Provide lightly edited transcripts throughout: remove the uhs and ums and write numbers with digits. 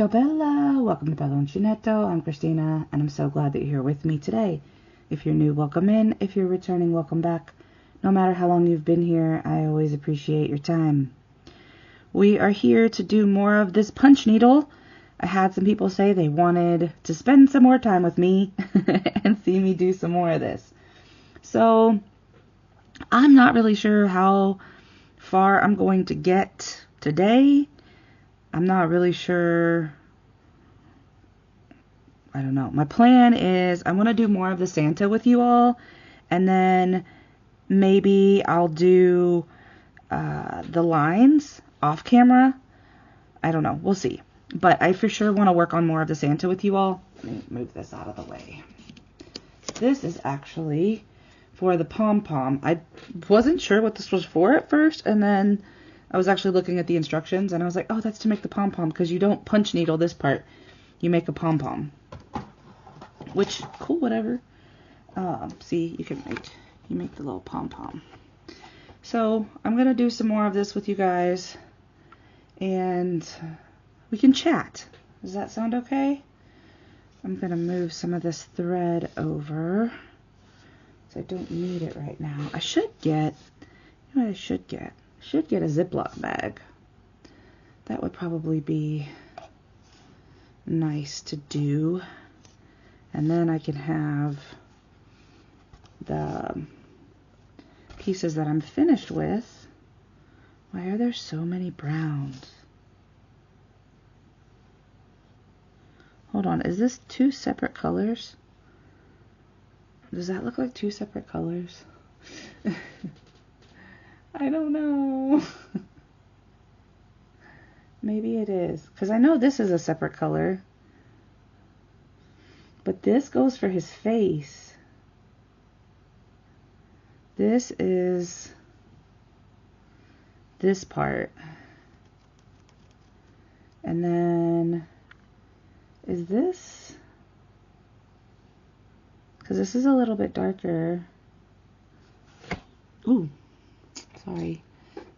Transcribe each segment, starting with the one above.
Ciao Bella! Welcome to Bella Uncinetto. I'm Christina, and I'm so glad that you're here with me today. If you're new, welcome in. If you're returning, welcome back. No matter how long you've been here, I always appreciate your time. We are here to do more of this punch needle. I had some people say they wanted to spend some more time with me and see me do some more of this. So, I'm not really sure how far I'm going to get today. I'm not really sure. I don't know. My plan is I want to do more of the Santa with you all, and then maybe I'll do the lines off camera. I don't know. We'll see. But I for sure want to work on more of the Santa with you all. Let me move this out of the way. This is actually for the pom-pom. I wasn't sure what this was for at first, and then I was actually looking at the instructions, and I was like, oh, that's to make the pom-pom, because you don't punch needle this part. You make a pom-pom. Which, cool, whatever. See, you make the little pom-pom. So, I'm going to do some more of this with you guys, and we can chat. Does that sound okay? I'm going to move some of this thread over, so I don't need it right now. I should get, you know what I should get? I should get a Ziploc bag. That would probably be nice to do. And then I can have the pieces that I'm finished with. Why are there so many browns? Hold on, is this two separate colors? Does that look like two separate colors? I don't know. Maybe it is. Because I know this is a separate color. But this goes for his face. This is this part. And then, is this? Because this is a little bit darker. Ooh. Sorry.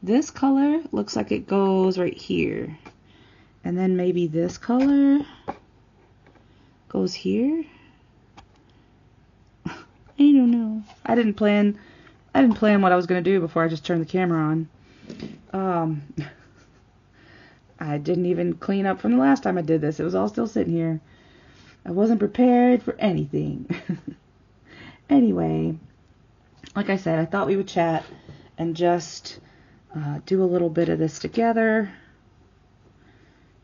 This color looks like it goes right here. And then maybe this color goes here. I don't know. I didn't plan what I was going to do before I just turned the camera on. I didn't even clean up from the last time I did this. It was all still sitting here. I wasn't prepared for anything. Anyway, like I said, I thought we would chat and just do a little bit of this together,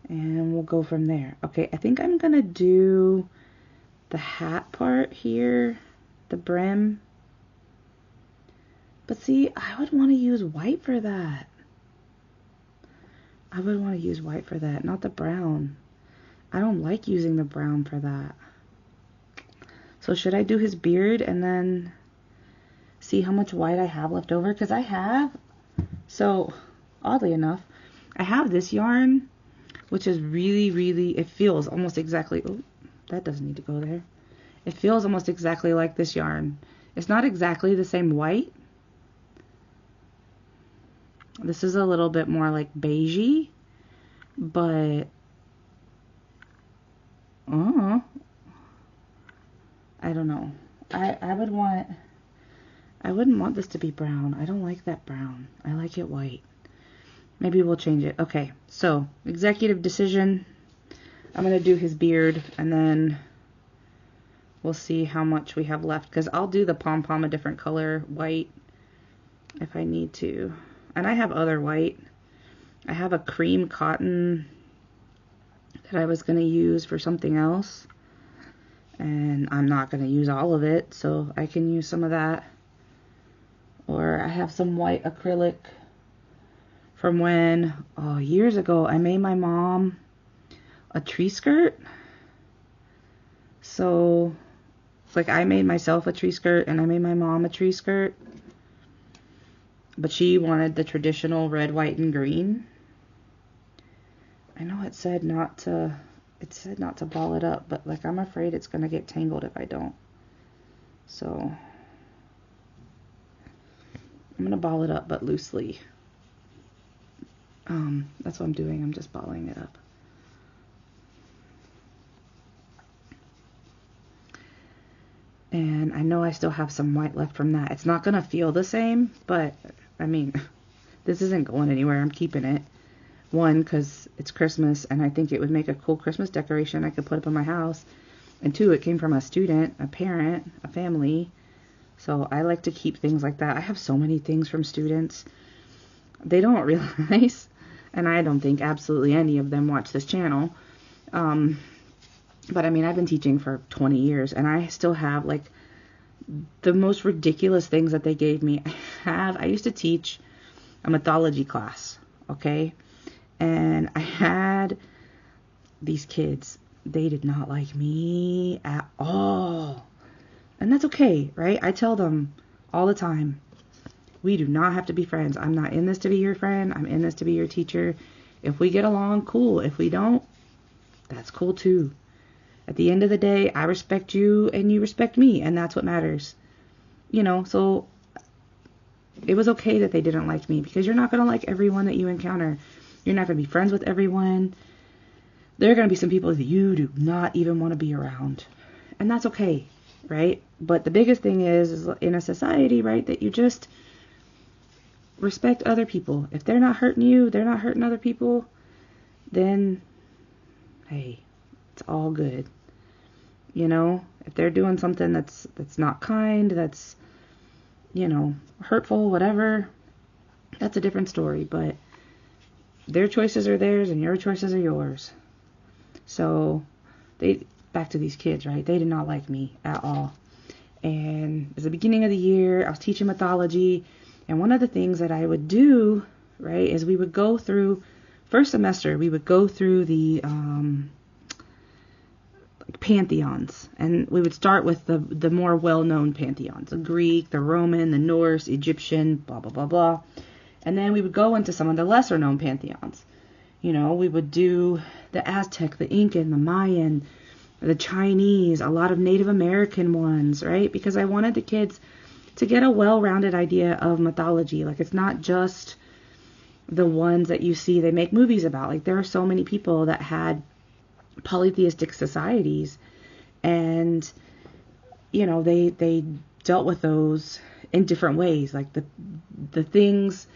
and we'll go from there. Okay, I think I'm gonna do the hat part here, the brim. But see, I would want to use white for that. I would want to use white for that, not the brown. I don't like using the brown for that. So should I do his beard and then see how much white I have left over? Because I have, so oddly enough, I have this yarn, which is really, it feels almost exactly, oh, that doesn't need to go there. It feels almost exactly like this yarn. It's not exactly the same white. This is a little bit more like beigey, but I don't know. I wouldn't want this to be brown. I don't like that brown. I like it white. Maybe we'll change it. Okay, so executive decision. I'm going to do his beard, and then we'll see how much we have left, because I'll do the pom-pom a different color, white, if I need to. And I have other white. I have a cream cotton that I was going to use for something else. And I'm not going to use all of it, so I can use some of that. Or I have some white acrylic from when, years ago, I made my mom a tree skirt. So, it's like I made myself a tree skirt and I made my mom a tree skirt. But she wanted the traditional red, white, and green. I know it said not to ball it up, but like I'm afraid it's going to get tangled if I don't. So, I'm going to ball it up, but loosely. That's what I'm doing. I'm just balling it up. And I know I still have some white left from that. It's not going to feel the same, but I mean, this isn't going anywhere. I'm keeping it. One, because it's Christmas, and I think it would make a cool Christmas decoration I could put up in my house. And two, it came from a student, a parent, a family. So I like to keep things like that. I have so many things from students. They don't realize, and I don't think absolutely any of them watch this channel. But I mean, I've been teaching for 20 years, and I still have like the most ridiculous things that they gave me. I used to teach a mythology class, okay? And I had these kids. They did not like me at all. And that's okay, right? I tell them all the time, we do not have to be friends. I'm not in this to be your friend. I'm in this to be your teacher. If we get along, cool. If we don't, that's cool too. At the end of the day, I respect you and you respect me, and that's what matters. You know, so it was okay that they didn't like me, because you're not going to like everyone that you encounter. You're not going to be friends with everyone. There are going to be some people that you do not even want to be around. And that's okay, right? But the biggest thing is in a society, right, that you just respect other people. If they're not hurting you, they're not hurting other people, then, hey, it's all good. You know, if they're doing something that's not kind, that's, you know, hurtful, whatever, that's a different story. But their choices are theirs and your choices are yours. So back to these kids, right? They did not like me at all. And it was the beginning of the year. I was teaching mythology. And one of the things that I would do, right, is we would go through, first semester, we would go through the pantheons, and we would start with the more well-known pantheons: the Greek, the Roman, the Norse, Egyptian, blah blah blah blah. And then we would go into some of the lesser known pantheons. You know, we would do the Aztec, the Incan, the Mayan, the Chinese, a lot of Native American ones, right? Because I wanted the kids to get a well-rounded idea of mythology. Like, it's not just the ones that you see they make movies about. Like, there are so many people that had polytheistic societies, and you know, they dealt with those in different ways. Like the things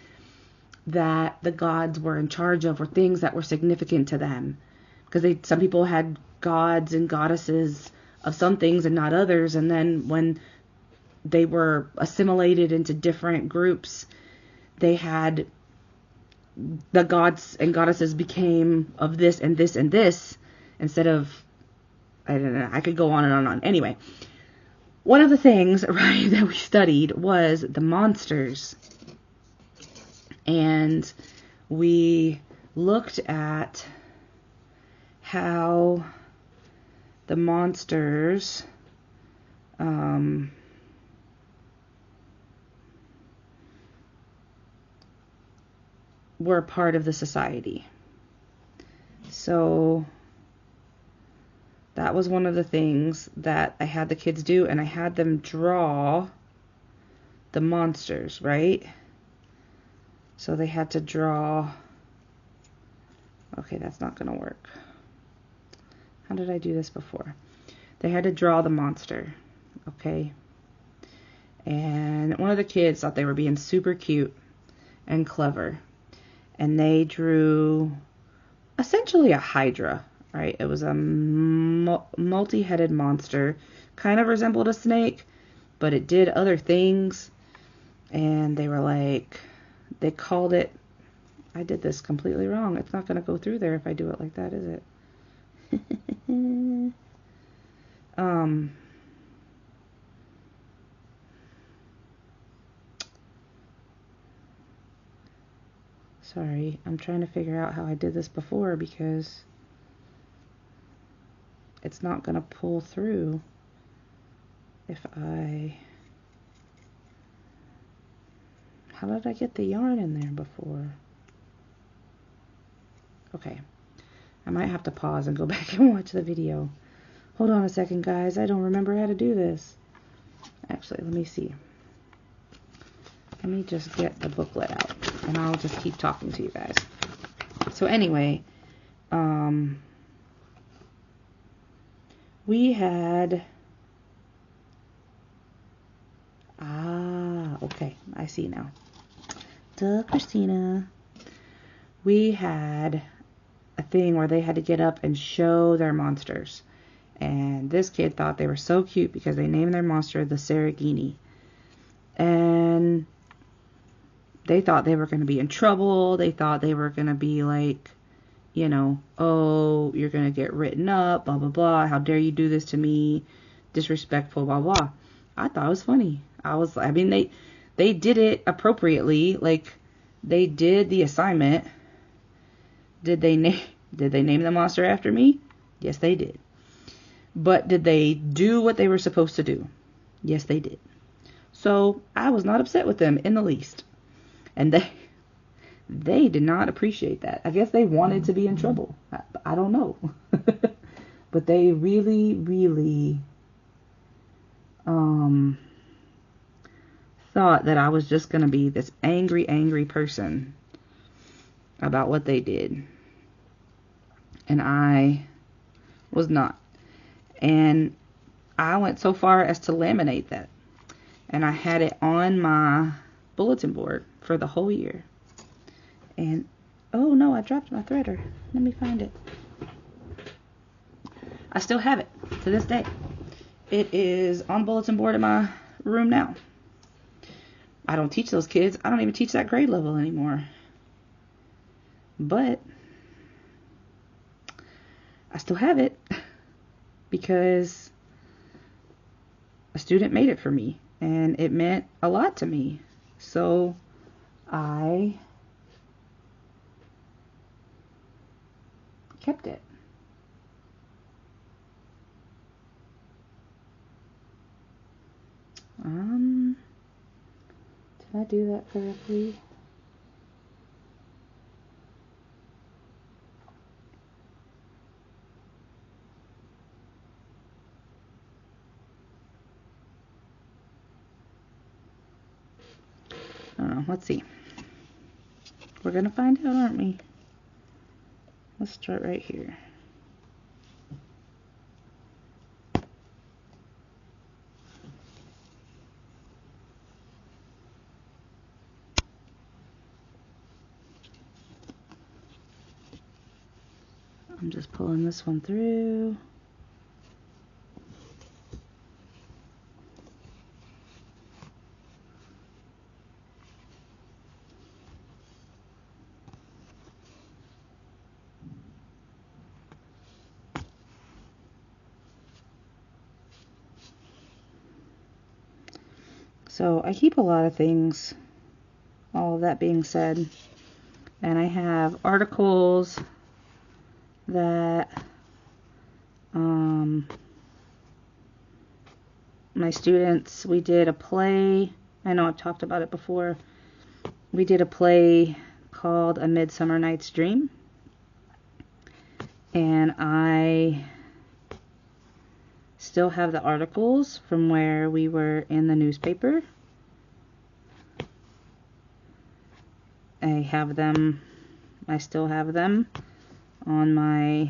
that the gods were in charge of were things that were significant to them, because some people had gods and goddesses of some things and not others, and then when they were assimilated into different groups, they had the gods and goddesses became of this and this and this, instead of, I don't know, I could go on and on and on. Anyway, one of the things, right, that we studied was the monsters. And we looked at how the monsters were part of the society. So that was one of the things that I had the kids do, and I had them draw the monsters, right? So they had to draw, okay, that's not going to work. How did I do this before? They had to draw the monster, okay? And one of the kids thought they were being super cute and clever, and they drew essentially a hydra. Right, it was a multi-headed monster, kind of resembled a snake, but it did other things. And they were like, they called it, I did this completely wrong. It's not going to go through there if I do it like that, is it? Sorry, I'm trying to figure out how I did this before, because it's not going to pull through if I... How did I get the yarn in there before? Okay. I might have to pause and go back and watch the video. Hold on a second, guys. I don't remember how to do this. Actually, let me see. Let me just get the booklet out, and I'll just keep talking to you guys. So anyway, we had Ah, okay. I see now. Duh, Christina. We had a thing where they had to get up and show their monsters. And this kid thought they were so cute because they named their monster the Saragini. And they thought they were going to be in trouble. They thought they were going to be like, you know, oh, you're going to get written up, blah, blah, blah. How dare you do this to me? Disrespectful, blah, blah. I thought it was funny. I mean, they did it appropriately. Like, they did the assignment. Did they name the monster after me? Yes, they did. But did they do what they were supposed to do? Yes, they did. So I was not upset with them in the least. And they did not appreciate that. I guess they wanted to be in trouble. I don't know. But they really, really thought that I was just going to be this angry, angry person about what they did. And I was not. And I went so far as to laminate that. And I had it on my bulletin board for the whole year. And, oh no, I dropped my threader. Let me find it. I still have it to this day. It is on the bulletin board in my room now. I don't teach those kids. I don't even teach that grade level anymore. But I still have it because a student made it for me and it meant a lot to me. So I kept it. Did I do that correctly? Let's see. We're gonna find out, aren't we? Let's start right here. I'm just pulling this one through. So I keep a lot of things, all of that being said, and I have articles that my students, we did a play. I know I've talked about it before. We did a play called A Midsummer Night's Dream, and I still have the articles from where we were in the newspaper. I still have them on my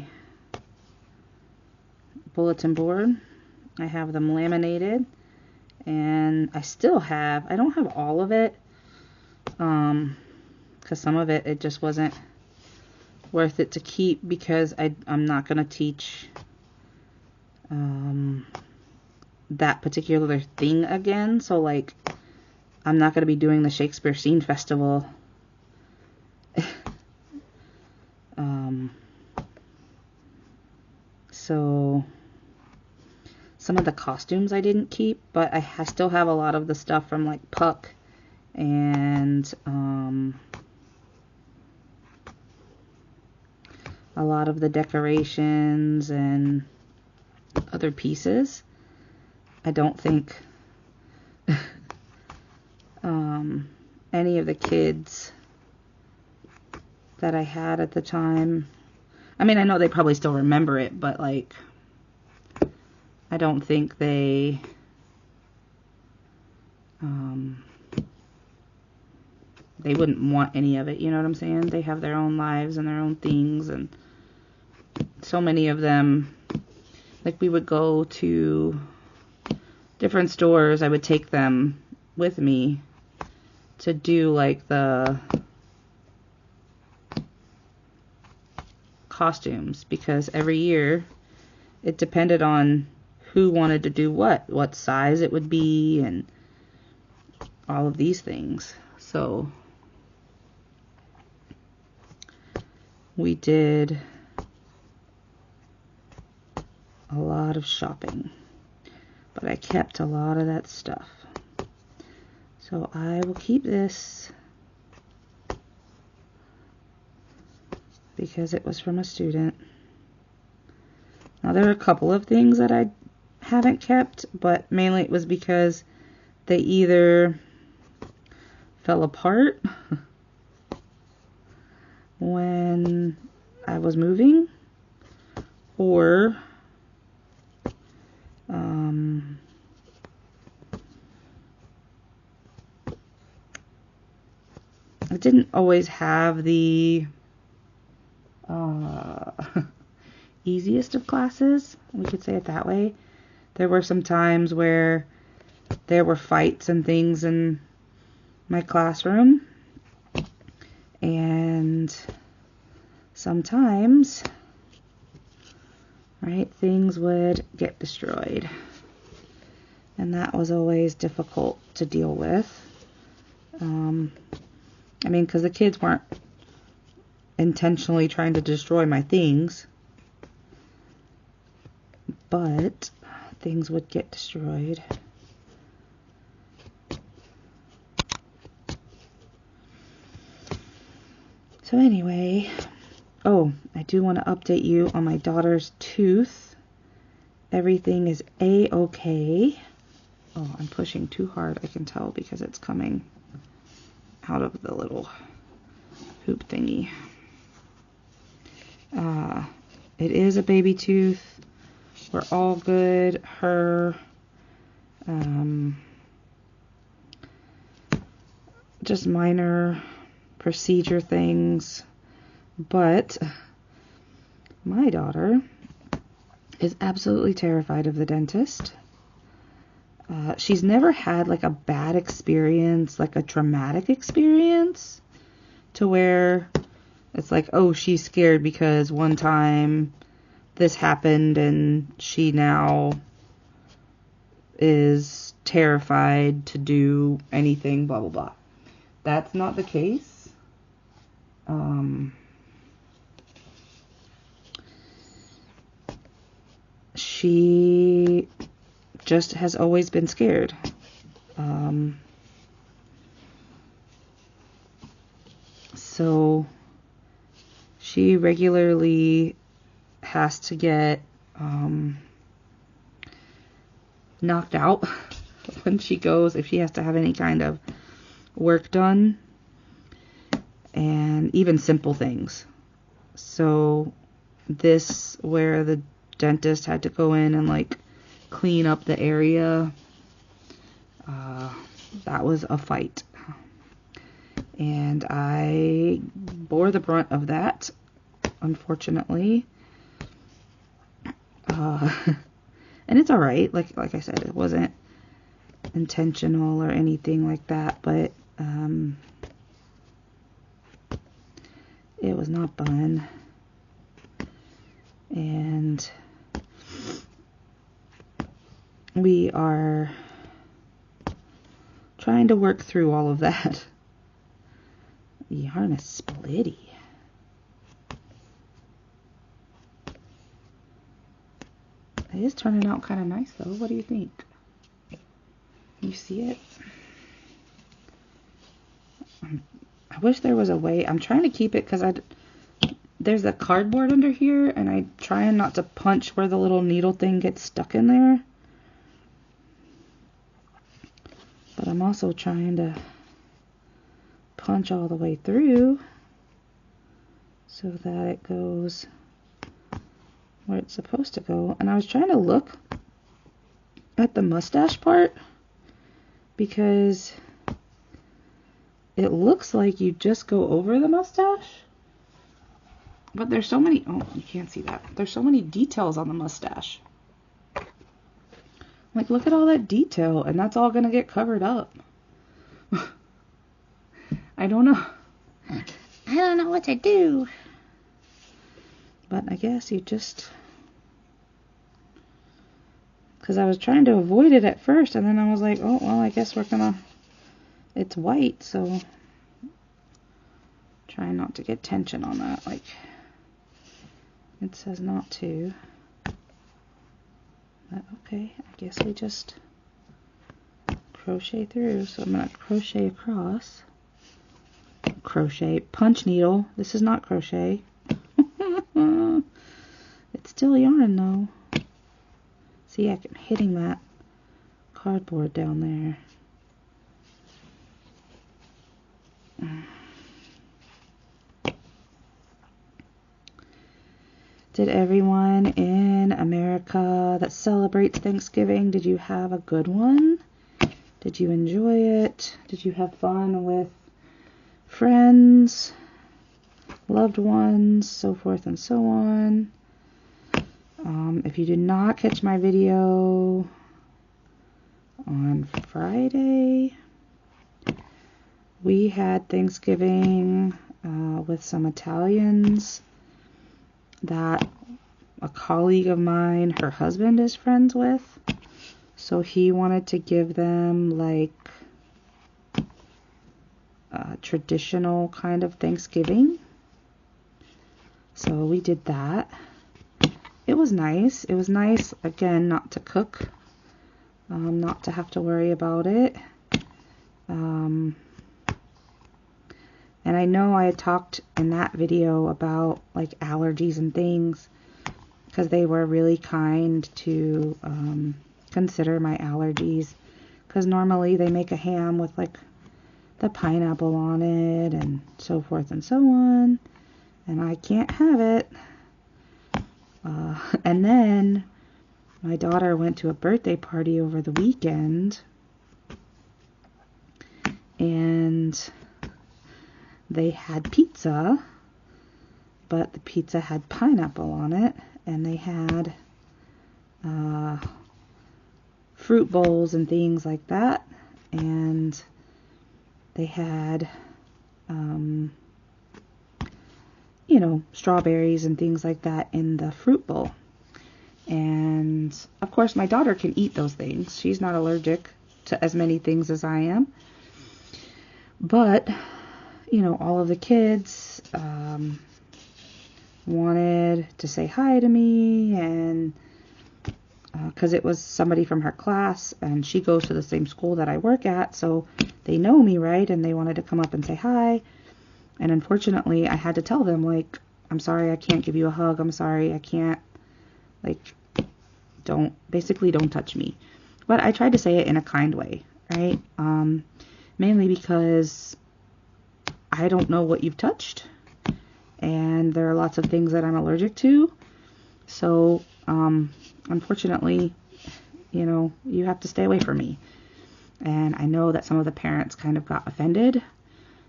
bulletin board. I have them laminated, and I don't have all of it, because some of it just wasn't worth it to keep, because I'm not going to teach that particular thing again. So like, I'm not going to be doing the Shakespeare Scene Festival. So some of the costumes I didn't keep, but I still have a lot of the stuff from like Puck and a lot of the decorations and other pieces. I don't think any of the kids that I had at the time, I mean, I know they probably still remember it, but like, I don't think they wouldn't want any of it, you know what I'm saying? They have their own lives and their own things, and so many of them, like, we would go to different stores. I would take them with me to do like the costumes, because every year it depended on who wanted to do what size it would be, and all of these things. So we did a lot of shopping, but I kept a lot of that stuff. So I will keep this because it was from a student. Now there are a couple of things that I haven't kept, but mainly it was because they either fell apart when I was moving, or I didn't always have the easiest of classes, we could say it that way. There were some times where there were fights and things in my classroom, and sometimes, right, things would get destroyed, and that was always difficult to deal with. I mean, because the kids weren't intentionally trying to destroy my things, but things would get destroyed. So anyway, oh, I do want to update you on my daughter's tooth. Everything is A-okay. Oh, I'm pushing too hard, I can tell, because it's coming out of the little hoop thingy. It is a baby tooth. We're all good. Her just minor procedure things, but my daughter is absolutely terrified of the dentist. She's never had like a bad experience, like a traumatic experience, to where it's like, oh, she's scared because one time this happened and she now is terrified to do anything, blah, blah, blah. That's not the case. She just has always been scared. So she regularly has to get knocked out when she goes, if she has to have any kind of work done, and even simple things. So this, where the dentist had to go in and like clean up the area, that was a fight, and I bore the brunt of that, unfortunately. And it's alright, like I said, it wasn't intentional or anything like that, but it was not fun. And we are trying to work through all of that. The yarn is splitty. It is turning out kind of nice though. What do you think? You see it? I wish there was a way. I'm trying to keep it because there's a cardboard under here, and I'm trying not to punch where the little needle thing gets stuck in there. But I'm also trying to punch all the way through so that it goes where it's supposed to go. And I was trying to look at the mustache part, because it looks like you just go over the mustache, but there's so many, oh, you can't see that. There's so many details on the mustache. Like, look at all that detail, and that's all gonna get covered up. I don't know. I don't know what to do. But I guess you just... Because I was trying to avoid it at first, and then I was like, oh, well, I guess we're gonna... It's white, so... Try not to get tension on that. Like, it says not to. But okay, I guess we just crochet through. So I'm gonna crochet across. Crochet, punch needle. This is not crochet. It's still yarn though. See, I'm hitting that cardboard down there. Did everyone in America that celebrates Thanksgiving, did you have a good one? Did you enjoy it? Did you have fun with friends, loved ones, so forth and so on? If you did not catch my video on Friday, we had Thanksgiving with some Italians that a colleague of mine, her husband, is friends with. So he wanted to give them like a traditional kind of Thanksgiving. So we did that. It was nice. It was nice, again, not to cook, not to have to worry about it. And I know I had talked in that video about like allergies and things, because they were really kind to consider my allergies, because normally they make a ham with like the pineapple on it and so forth and so on, and I can't have it. And then my daughter went to a birthday party over the weekend, and they had pizza, but the pizza had pineapple on it, and they had fruit bowls and things like that, and they had you know, strawberries and things like that in the fruit bowl. And of course my daughter can eat those things. She's not allergic to as many things as I am. But, you know, all of the kids wanted to say hi to me, and because it was somebody from her class, and she goes to the same school that I work at, so they know me, right? And they wanted to come up and say hi. And unfortunately, I had to tell them, like, I'm sorry, I can't give you a hug. I'm sorry, I can't, like, basically don't touch me. But I tried to say it in a kind way, right? Mainly because I don't know what you've touched, and there are lots of things that I'm allergic to. So, unfortunately, you know, you have to stay away from me. And I know that some of the parents kind of got offended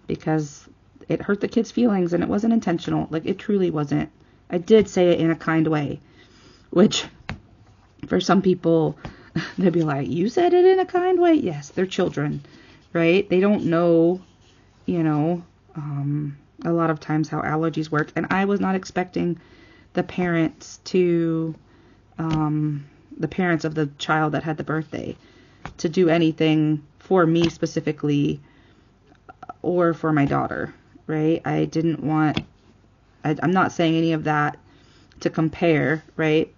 because it hurt the kids' feelings, and it wasn't intentional. Like, it truly wasn't. I did say it in a kind way, which for some people, they'll be like, you said it in a kind way? Yes, they're children, right? They don't know, you know, a lot of times how allergies work. And I was not expecting the parents to, the parents of the child that had the birthday, to do anything for me specifically or for my daughter, right? I didn't want, I'm not saying any of that to compare, right?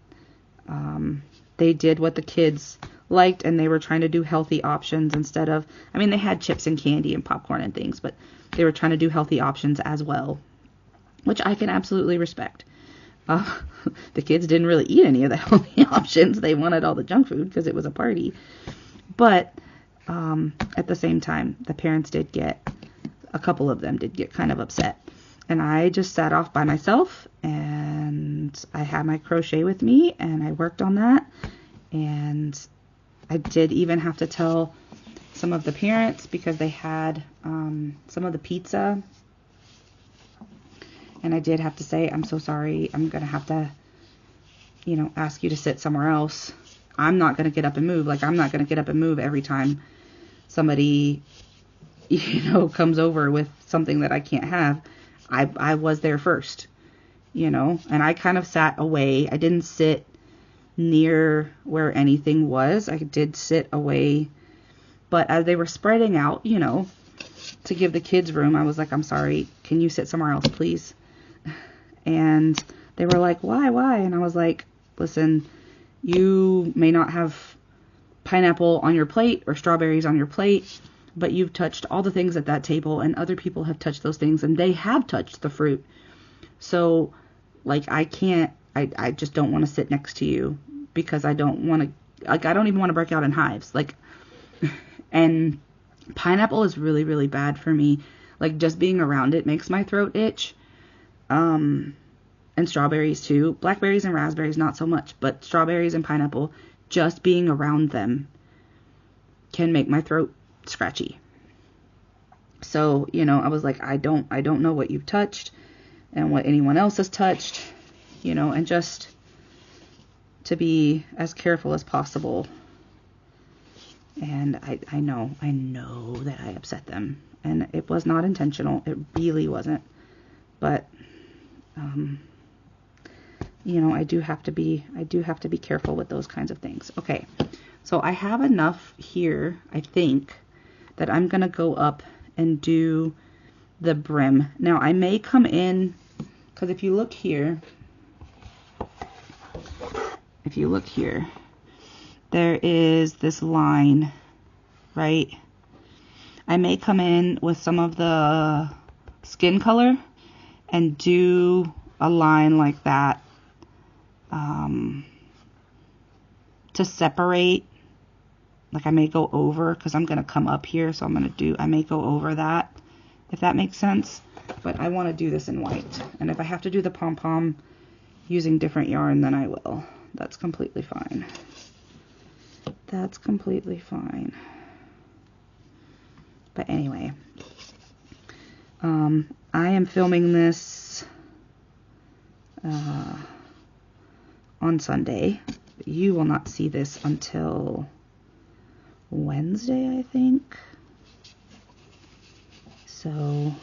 They did what the kids liked, and they were trying to do healthy options instead of, I mean, they had chips and candy and popcorn and things, but they were trying to do healthy options as well, which I can absolutely respect. The kids didn't really eat any of the healthy options. They wanted all the junk food because it was a party. But at the same time, the parents did get, a couple of them did get kind of upset. And I just sat off by myself, and I had my crochet with me, and I worked on that. And I did even have to tell some of the parents, because they had some of the pizza. And I did have to say, I'm so sorry, I'm going to have to, you know, ask you to sit somewhere else. I'm not going to get up and move. Like, I'm not going to get up and move every time somebody comes over with something that I can't have, I was there first, and I kind of sat away. I didn't sit near where anything was. I did sit away, but as they were spreading out, to give the kids room, I was like, I'm sorry, can you sit somewhere else, please? And they were like, why? And I was like, listen, you may not have pineapple on your plate or strawberries on your plate, but you've touched all the things at that table, and other people have touched those things, and they have touched the fruit. So, like, I just don't want to sit next to you, because I don't want to, like, I don't even want to break out in hives. Like, and pineapple is really, really bad for me. Like, just being around it makes my throat itch. And strawberries too. Blackberries and raspberries, not so much, but strawberries and pineapple, just being around them can make my throat scratchy. So, I was like, I don't know what you've touched and what anyone else has touched, and just to be as careful as possible. And I know that I upset them, and it was not intentional. It really wasn't. But, I do have to be careful with those kinds of things. Okay. So I have enough here, I think, that I'm going to go up and do the brim. Now, I may come in, because if you look here, there is this line, right? I may come in with some of the skin color and do a line like that, to separate. Like, I may go over, because I'm going to come up here, so I may go over that, if that makes sense. But I want to do this in white. And if I have to do the pom-pom using different yarn, then I will. That's completely fine. That's completely fine. But anyway, I am filming this on Sunday. You will not see this until Wednesday, I think. So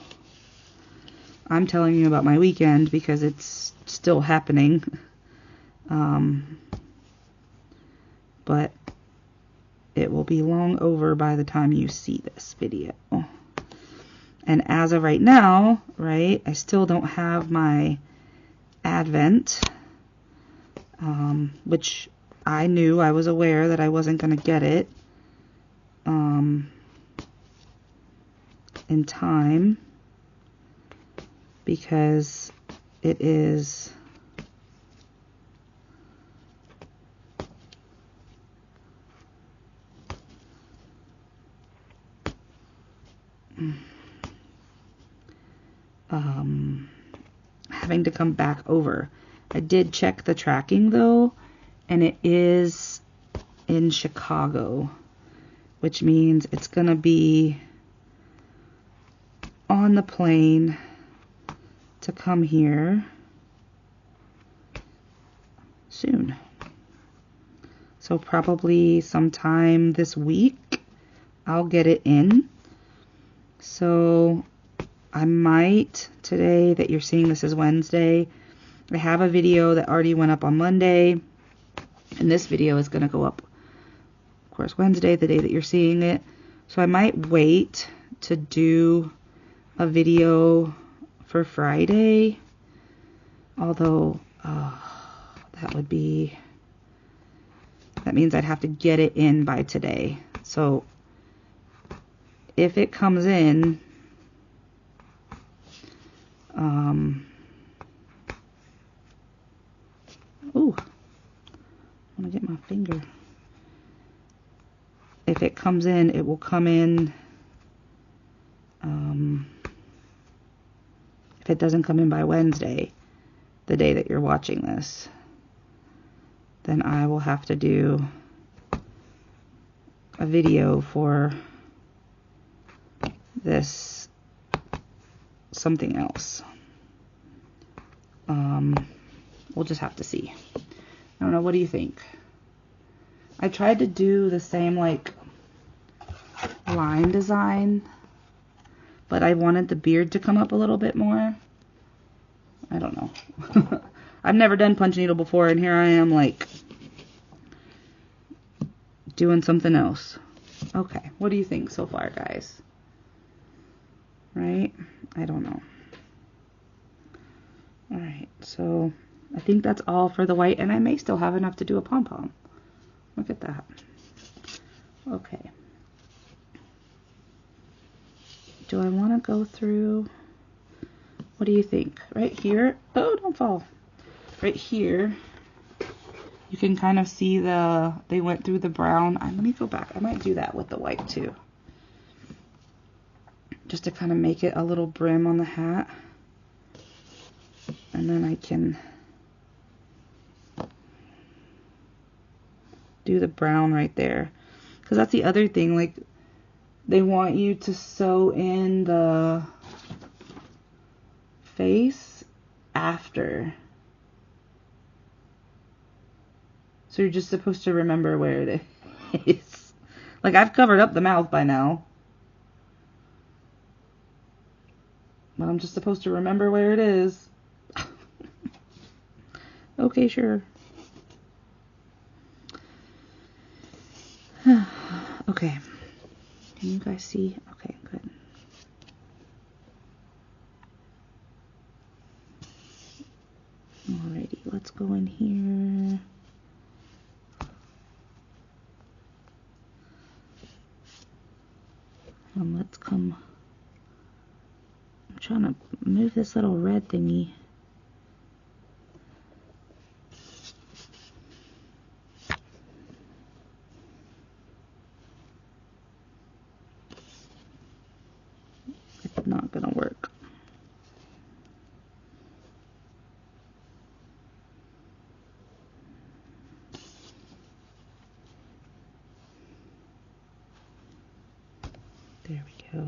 I'm telling you about my weekend because it's still happening. But it will be long over by the time you see this video. And as of right now, right, I still don't have my Advent, which I was aware that I wasn't going to get it in time, because it is having to come back over. I did check the tracking though, and it is in Chicago, which means it's gonna be on the plane to come here soon. So probably sometime this week I'll get it in. So I might, today that you're seeing this is Wednesday, I have a video that already went up on Monday, and this video is going to go up, of course, Wednesday, the day that you're seeing it. So I might wait to do a video for Friday, although that means I'd have to get it in by today. So if it comes in, ooh, I want to get my finger. If it comes in, it will come in, if it doesn't come in by Wednesday, the day that you're watching this, then I will have to do a video for this something else. We'll just have to see. I don't know, what do you think? I tried to do the same like line design but I wanted the beard to come up a little bit more. I don't know. I've never done punch needle before, and here I am like doing something else. Okay, what do you think so far, guys? Right? I don't know. Alright, so I think that's all for the white, and I may still have enough to do a pom-pom. Look at that. Okay. Do I want to go through? What do you think? Right here? Oh, don't fall. Right here, you can kind of see they went through the brown. Let me go back. I might do that with the white too. Just to kind of make it a little brim on the hat. And then I can do the brown right there. Because that's the other thing, like, they want you to sew in the face after. So you're just supposed to remember where it is. Like, I've covered up the mouth by now. But I'm just supposed to remember where it is. Okay, sure. Okay. Can you guys see? Okay, good. Alrighty, let's go in here. Let's come. I'm trying to move this little red thingy. It's not gonna work. There we go.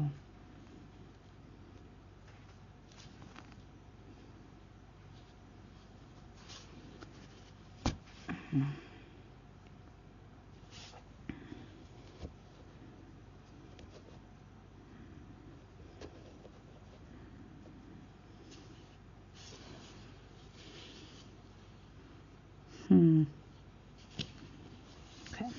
Okay.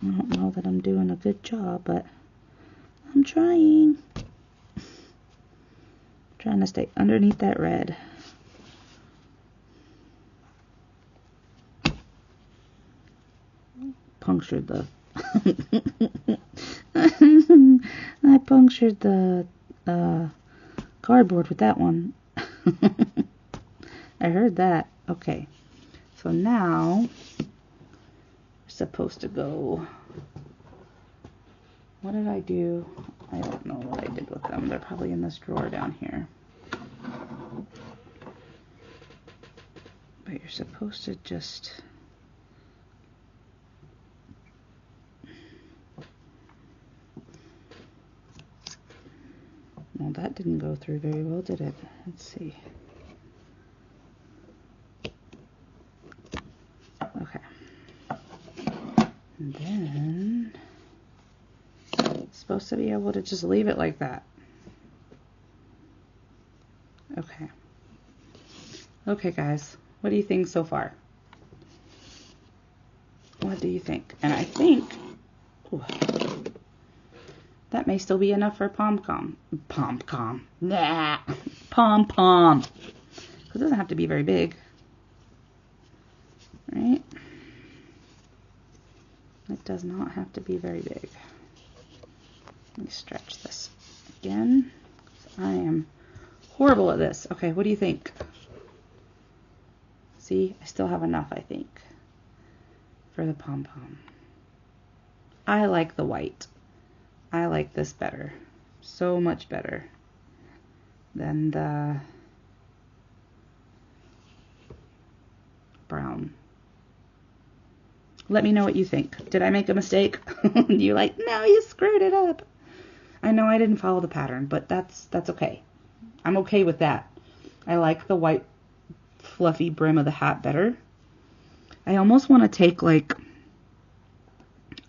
I don't know that I'm doing a good job, but I'm trying. Trying to stay underneath that red. Punctured the I punctured the cardboard with that one. I heard that. Okay, so now we're supposed to go. What did I do? I don't know what I did with them. They're probably in this drawer down here. But you're supposed to just well, that didn't go through very well, did it? Let's see. Okay. And then it's supposed to be able to just leave it like that. Okay. Okay, guys. What do you think so far? What do you think? And I think ooh, that may still be enough for pom-pom. Pom-pom. Nah. Pom-pom. Because it doesn't have to be very big. Right? It does not have to be very big. Let me stretch this again. I am horrible at this. Okay, what do you think? See, I still have enough, I think, for the pom-pom. I like the white. I like this better. So much better than the brown. Let me know what you think. Did I make a mistake? You're like, no, you screwed it up. I know I didn't follow the pattern, but that's okay. I'm okay with that. I like the white fluffy brim of the hat better. I almost want to take like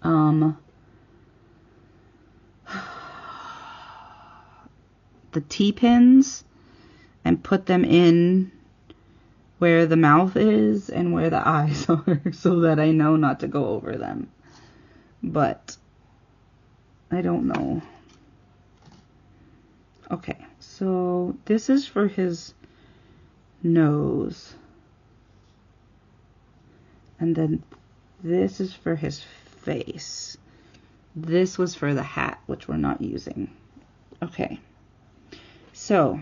the T-pins and put them in where the mouth is and where the eyes are so that I know not to go over them. But I don't know. Okay, so this is for his nose. And then this is for his face. This was for the hat, which we're not using. Okay. So,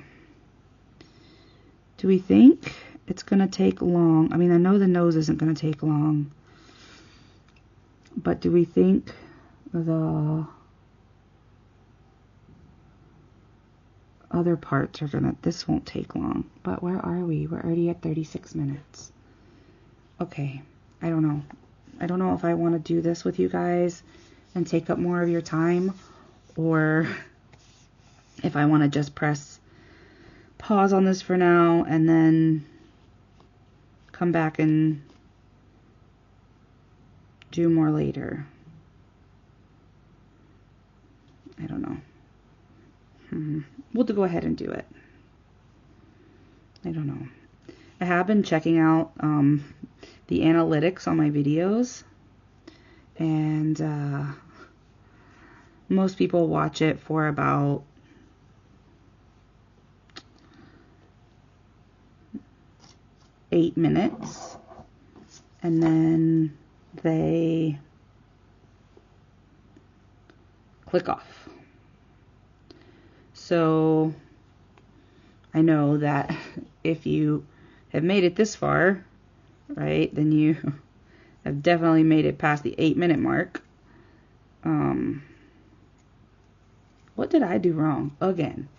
do we think it's going to take long? I mean, I know the nose isn't going to take long. But do we think the other parts are gonna, this won't take long. But where are we? We're already at 36 minutes. Okay, I don't know. I don't know if I want to do this with you guys and take up more of your time, or if I want to just press pause on this for now and then come back and do more later. I don't know. We'll go ahead and do it. I don't know. I have been checking out the analytics on my videos, and most people watch it for about 8 minutes, and then they click off. So I know that if you have made it this far, right, then you have definitely made it past the 8-minute mark. What did I do wrong again?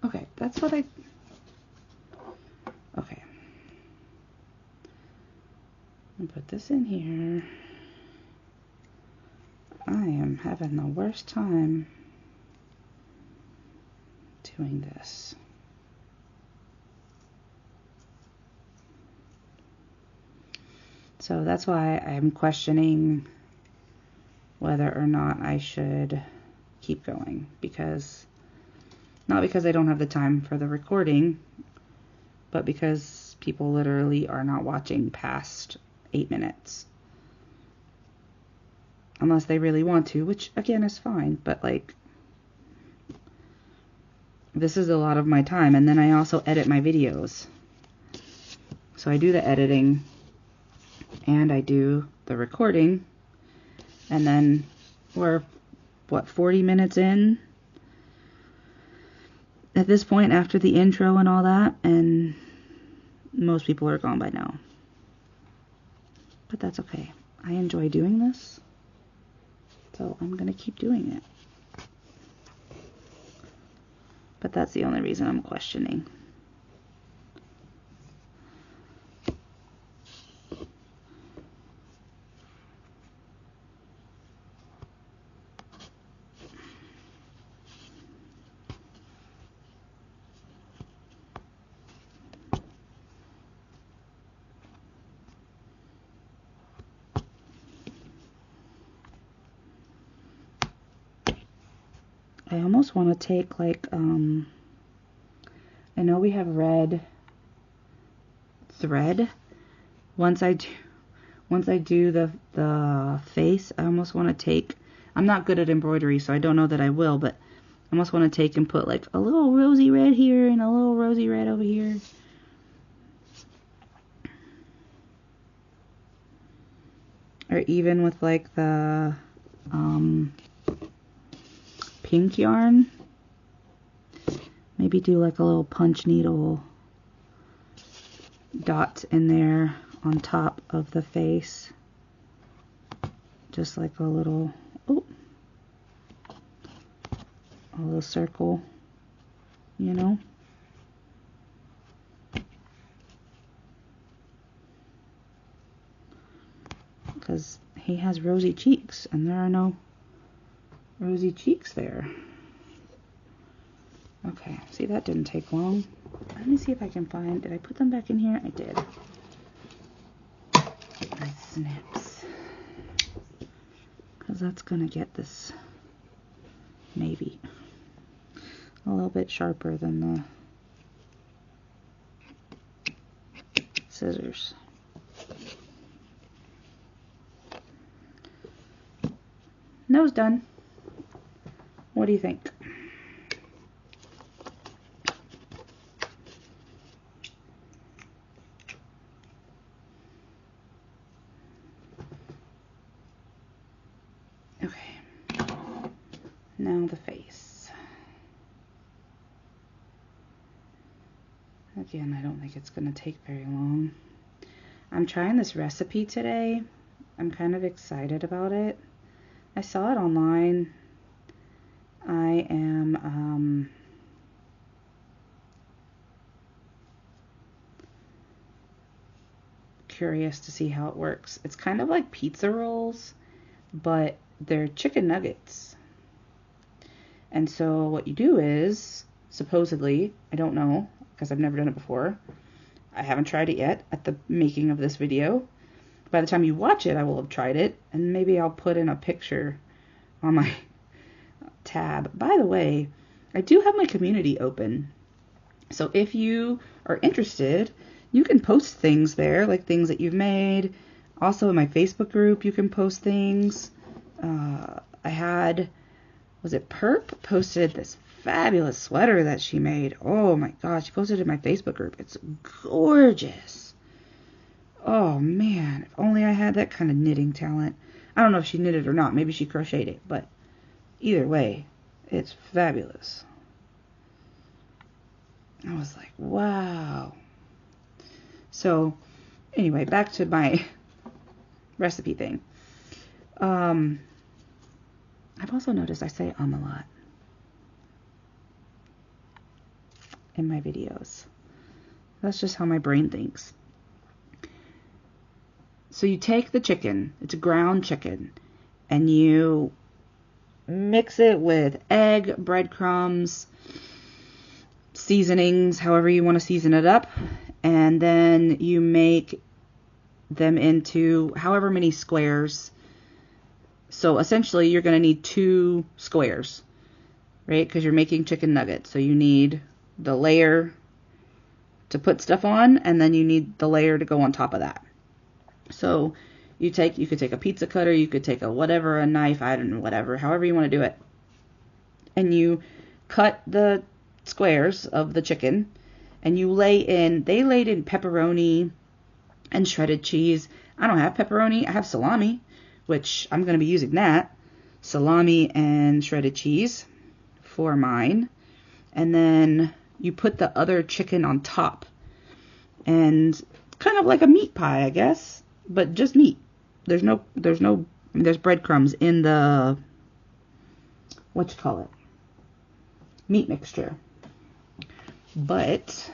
Okay, that's what I... Okay. I'll put this in here. I am having the worst time doing this. So that's why I'm questioning whether or not I should keep going, because not because I don't have the time for the recording, but because people literally are not watching past 8 minutes. Unless they really want to, which again is fine, but like, this is a lot of my time, and then I also edit my videos. So I do the editing, and I do the recording, and then we're, what, 40 minutes in at this point after the intro and all that, and most people are gone by now. But that's okay. I enjoy doing this, so I'm gonna keep doing it. But that's the only reason I'm questioning. I almost want to take like, I know we have red thread. Once I do the face, I almost want to take, I'm not good at embroidery, so I don't know that I will, but I almost want to take and put like a little rosy red here and a little rosy red over here. Or even with like the pink yarn, maybe do like a little punch needle dot in there on top of the face, just like a little, oh, a little circle, you know. Because he has rosy cheeks, and there are no rosy cheeks there. Okay, see, that didn't take long. Let me see if I can find, did I put them back in here? I did. My snips. Because that's going to get this, maybe, a little bit sharper than the scissors. Nose done. What do you think? Okay. Now the face. Again, I don't think it's going to take very long. I'm trying this recipe today. I'm kind of excited about it. I saw it online. I am curious to see how it works. It's kind of like pizza rolls, but they're chicken nuggets. And so what you do is, supposedly, I don't know, because I've never done it before. I haven't tried it yet at the making of this video. By the time you watch it, I will have tried it, and maybe I'll put in a picture on my tab. By the way, I do have my community open. So if you are interested, you can post things there, like things that you've made. Also in my Facebook group, you can post things. I had, was it Perp? Posted this fabulous sweater that she made. Oh my gosh, she posted it in my Facebook group. It's gorgeous. Oh man, if only I had that kind of knitting talent. I don't know if she knitted or not. Maybe she crocheted it, but either way, it's fabulous. I was like, wow. So, anyway, back to my recipe thing. I've also noticed I say a lot in my videos. That's just how my brain thinks. So you take the chicken, it's a ground chicken, and you mix it with egg, breadcrumbs, seasonings, however you want to season it up, and then you make them into however many squares. So essentially you're going to need 2 squares, right? Because you're making chicken nuggets. So you need the layer to put stuff on, and then you need the layer to go on top of that. So you could take a pizza cutter, you could take a knife, I don't know, whatever, however you want to do it. And you cut the squares of the chicken, and you they laid in pepperoni and shredded cheese. I don't have pepperoni, I have salami, which I'm going to be using that. Salami and shredded cheese for mine. And then you put the other chicken on top. And kind of like a meat pie, I guess. But just meat. There's breadcrumbs in the, meat mixture. But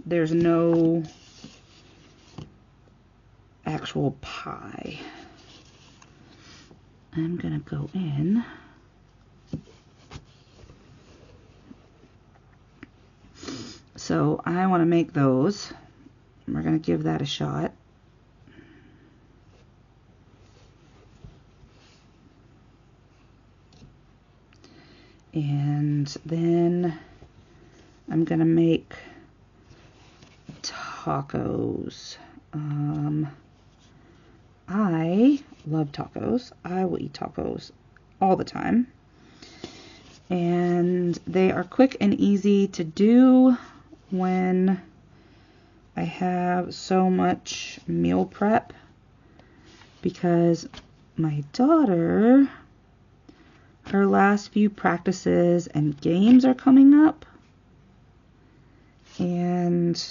there's no actual pie. I'm gonna go in. So I want to make those. We're gonna give that a shot. And then I'm gonna make tacos. I love tacos. I will eat tacos all the time. And they are quick and easy to do when I have so much meal prep, because my daughter, her last few practices and games are coming up, and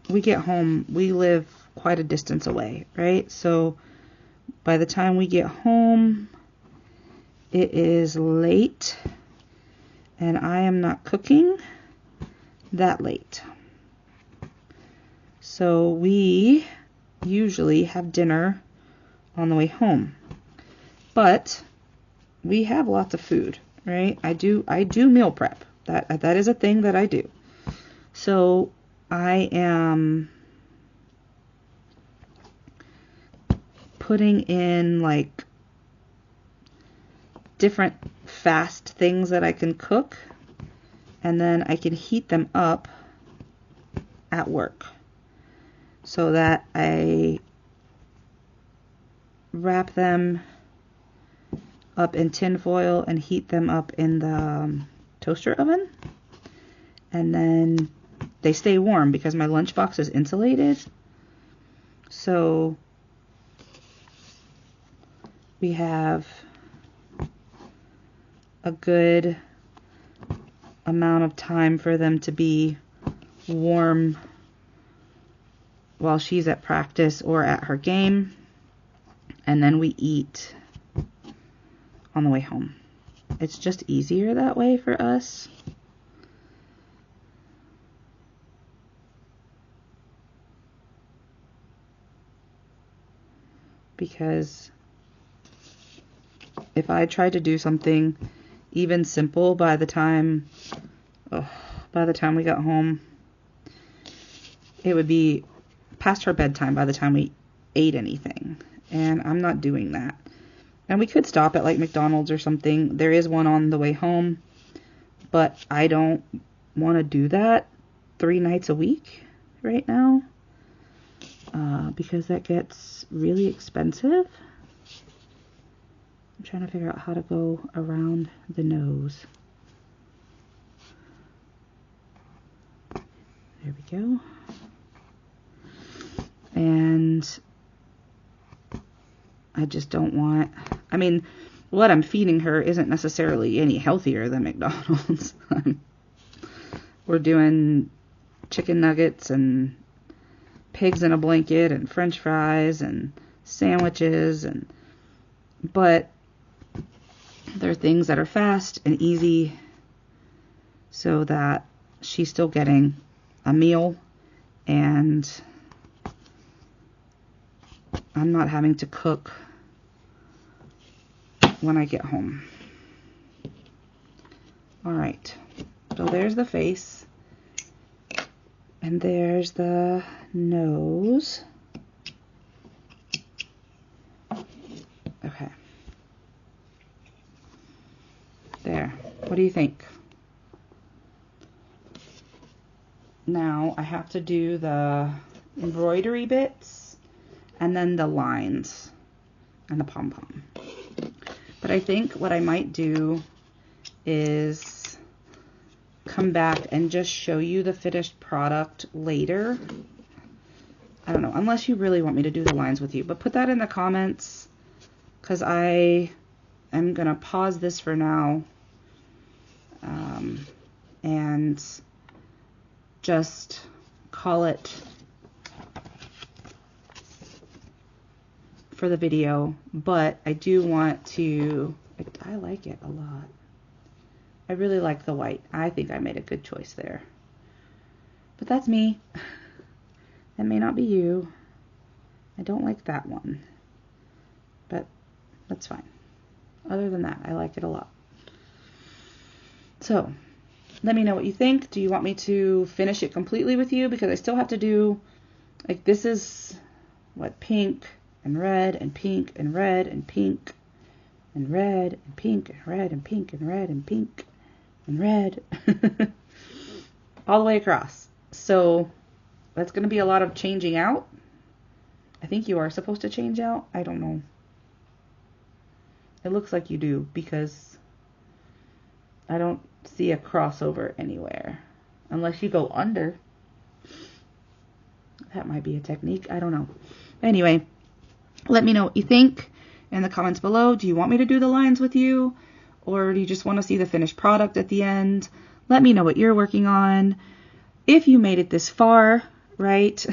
we get home, we live quite a distance away, right? So by the time we get home, it is late, and I am not cooking that late. So we usually have dinner on the way home, but we have lots of food, right? I do meal prep. That is a thing that I do. So I am putting in like different fast things that I can cook, and then I can heat them up at work, so that I wrap them up in tin foil and heat them up in the toaster oven, and then they stay warm because my lunchbox is insulated. So we have a good amount of time for them to be warm while she's at practice or at her game, and then we eat on the way home. It's just easier that way for us. Because if I tried to do something even simple by the time we got home, it would be past her bedtime by the time we ate anything, and I'm not doing that. And we could stop at like McDonald's or something. There is one on the way home, but I don't want to do that 3 nights a week right now, because that gets really expensive. I'm trying to figure out how to go around the nose. There we go. And I just don't want, I mean, what I'm feeding her isn't necessarily any healthier than McDonald's. We're doing chicken nuggets and pigs in a blanket and French fries and sandwiches, but they're things that are fast and easy so that she's still getting a meal, and I'm not having to cook when I get home. Alright, so there's the face, and there's the nose. Okay. There. What do you think? Now I have to do the embroidery bits and then the lines and the pom-pom. But I think what I might do is come back and just show you the finished product later. I don't know, unless you really want me to do the lines with you. But put that in the comments, because I am going to pause this for now and just call it for the video. But I do want to, I like it a lot. I really like the white. I think I made a good choice there. But that's me. That may not be you. I don't like that one. But that's fine. Other than that, I like it a lot. So, let me know what you think. Do you want me to finish it completely with you? Because I still have to do, like, this is, what, pink and red and pink and red and pink and red and pink and red and pink and red and pink and red. All the way across. So, that's going to be a lot of changing out. I think you are supposed to change out. I don't know. It looks like you do, because I don't see a crossover anywhere. Unless you go under. That might be a technique. I don't know. Anyway, let me know what you think in the comments below. Do you want me to do the lines with you? Or do you just want to see the finished product at the end? Let me know what you're working on. If you made it this far, right?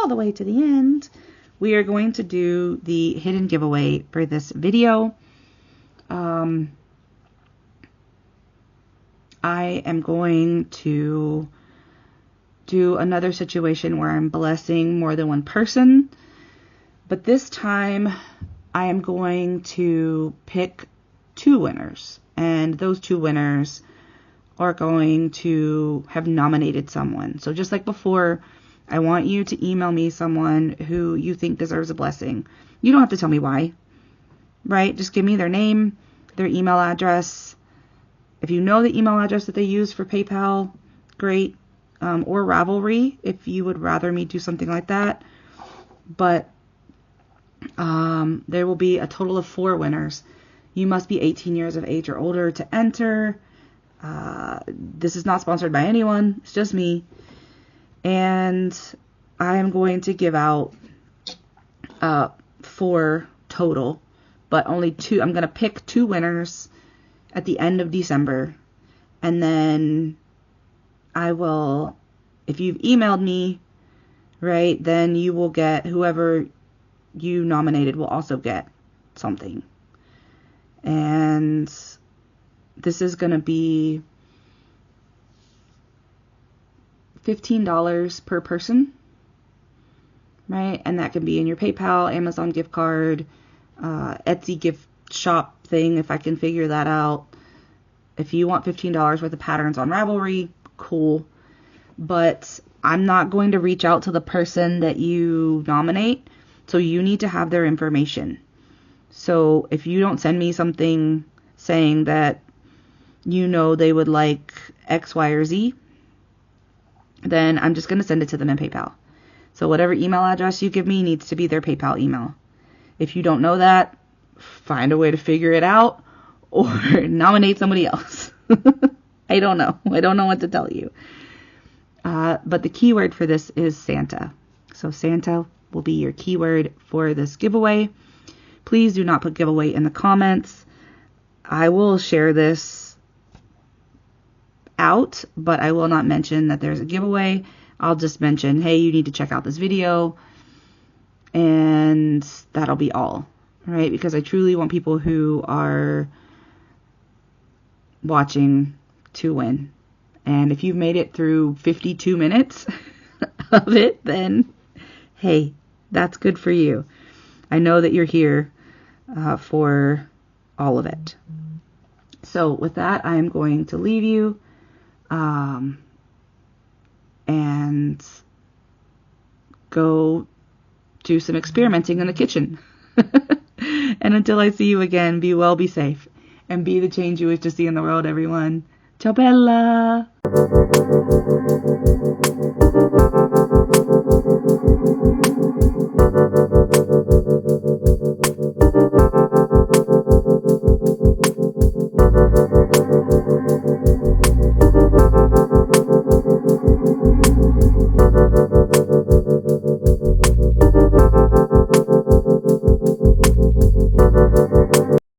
all the way to the end, we are going to do the hidden giveaway for this video. I am going to do another situation where I'm blessing more than one person, but this time I am going to pick 2 winners, and those 2 winners are going to have nominated someone. So just like before, I want you to email me someone who you think deserves a blessing. You don't have to tell me why, right? Just give me their name, their email address. If you know the email address that they use for PayPal, great. Or Ravelry, if you would rather me do something like that. But there will be a total of 4 winners. You must be 18 years of age or older to enter. This is not sponsored by anyone. It's just me. And I am going to give out 4 total, but only 2. I'm going to pick 2 winners at the end of December. And then I will, if you've emailed me, right, then you will get, whoever you nominated will also get something. And this is going to be $15 per person, right? And that can be in your PayPal, Amazon gift card, Etsy gift shop thing, if I can figure that out. If you want $15 worth of patterns on Ravelry, cool. But I'm not going to reach out to the person that you nominate, so you need to have their information. So if you don't send me something saying that you know they would like X, Y, or Z, then I'm just going to send it to them in PayPal. So whatever email address you give me needs to be their PayPal email. If you don't know that, find a way to figure it out or nominate somebody else. I don't know. I don't know what to tell you. But the keyword for this is Santa. So Santa will be your keyword for this giveaway. Please do not put giveaway in the comments. I will share this out, but I will not mention that there's a giveaway. I'll just mention, hey, you need to check out this video, and that'll be all, right? Because I truly want people who are watching to win. And if you've made it through 52 minutes of it, then hey, that's good for you. I know that you're here for all of it. So with that, I am going to leave you and go do some experimenting in the kitchen. And until I see you again, be well, be safe, and be the change you wish to see in the world, everyone. Ciao bella!